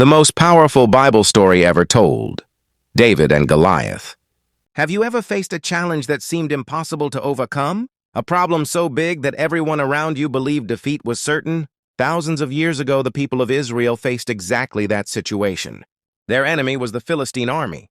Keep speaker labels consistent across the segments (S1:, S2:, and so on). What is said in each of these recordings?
S1: The most powerful Bible story ever told, David and Goliath. Have you ever faced a challenge that seemed impossible to overcome? A problem so big that everyone around you believed defeat was certain? Thousands of years ago, the people of Israel faced exactly that situation. Their enemy was the Philistine army,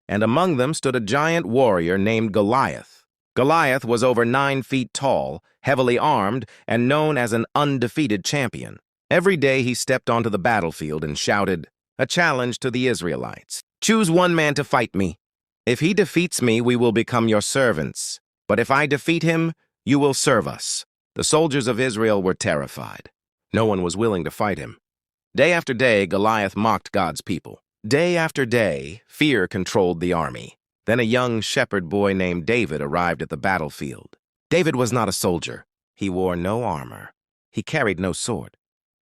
S1: and among them stood a giant warrior named Goliath. Goliath was over 9 feet tall, heavily armed, and known as an undefeated champion. Every day he stepped onto the battlefield and shouted, a challenge to the Israelites. Choose one man to fight me. If he defeats me, we will become your servants. But if I defeat him, you will serve us. The soldiers of Israel were terrified. No one was willing to fight him. Day after day, Goliath mocked God's people. Day after day, fear controlled the army. Then a young shepherd boy named David arrived at the battlefield. David was not a soldier. He wore no armor. He carried no sword.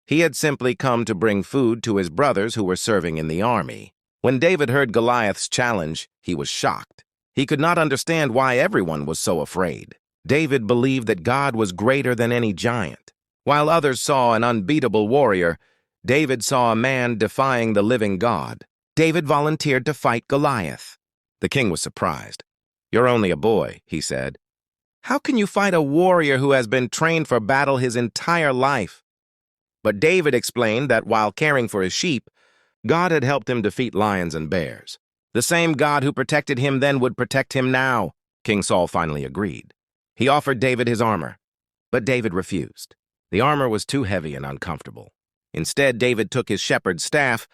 S1: He had simply come to bring food to his brothers who were serving in the army. When David heard Goliath's challenge, he was shocked. He could not understand why everyone was so afraid. David believed that God was greater than any giant. While others saw an unbeatable warrior, David saw a man defying the living God. David volunteered to fight Goliath. The king was surprised. "You're only a boy," he said. "How can you fight a warrior who has been trained for battle his entire life?" But David explained that while caring for his sheep, God had helped him defeat lions and bears. The same God who protected him then would protect him now. King Saul finally agreed. He offered David his armor, but David refused. The armor was too heavy and uncomfortable. Instead, David took his shepherd's staff,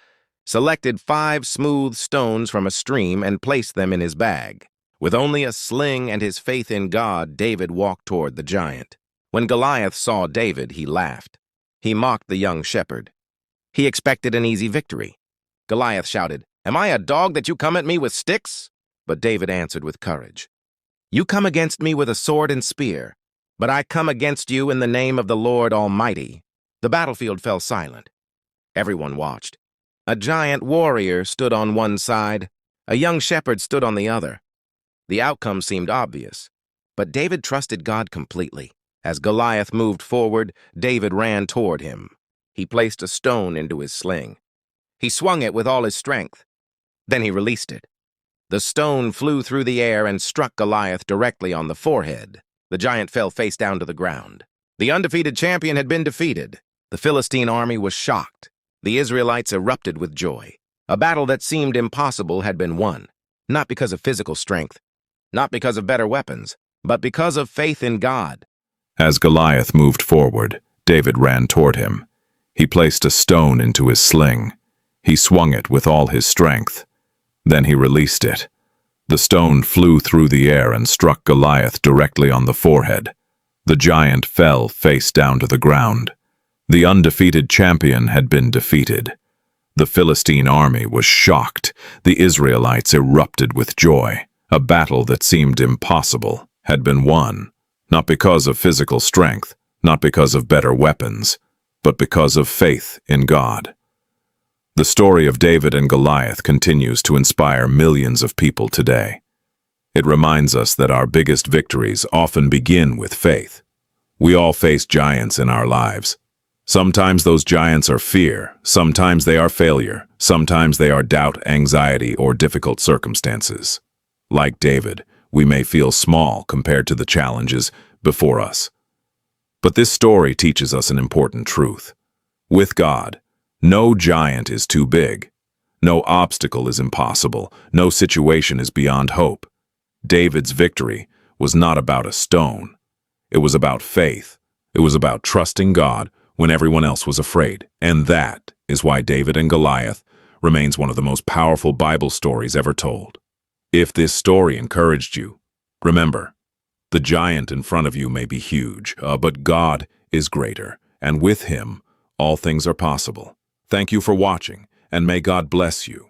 S1: selected 5 smooth stones from a stream, and placed them in his bag. With only a sling and his faith in God, David walked toward the giant. When Goliath saw David, he laughed. He mocked the young shepherd. He expected an easy victory. Goliath shouted, "Am I a dog that you come at me with sticks?" But David answered with courage, "You come against me with a sword and spear, but I come against you in the name of the Lord Almighty." The battlefield fell silent. Everyone watched. A giant warrior stood on one side. A young shepherd stood on the other. The outcome seemed obvious, but David trusted God completely. As Goliath moved forward, David ran toward him. He placed a stone into his sling. He swung it with all his strength. Then he released it. The stone flew through the air and struck Goliath directly on the forehead. The giant fell face down to the ground. The undefeated champion had been defeated. The Philistine army was shocked. The Israelites erupted with joy. A battle that seemed impossible had been won, not because of physical strength, not because of better weapons, but because of faith in God.
S2: As Goliath moved forward, David ran toward him. He placed a stone into his sling. He swung it with all his strength. Then he released it. The stone flew through the air and struck Goliath directly on the forehead. The giant fell face down to the ground. The undefeated champion had been defeated. The Philistine army was shocked. The Israelites erupted with joy. A battle that seemed impossible had been won. Not because of physical strength, not because of better weapons, but because of faith in God. The story of David and Goliath continues to inspire millions of people today. It reminds us that our biggest victories often begin with faith. We all face giants in our lives. Sometimes those giants are fear, sometimes they are failure, sometimes they are doubt, anxiety, or difficult circumstances. Like David, we may feel small compared to the challenges before us. But this story teaches us an important truth. With God, no giant is too big. No obstacle is impossible. No situation is beyond hope. David's victory was not about a stone. It was about faith. It was about trusting God when everyone else was afraid. And that is why David and Goliath remains one of the most powerful Bible stories ever told. If this story encouraged you, remember, the giant in front of you may be huge, but God is greater, and with him, all things are possible. Thank you for watching, and may God bless you.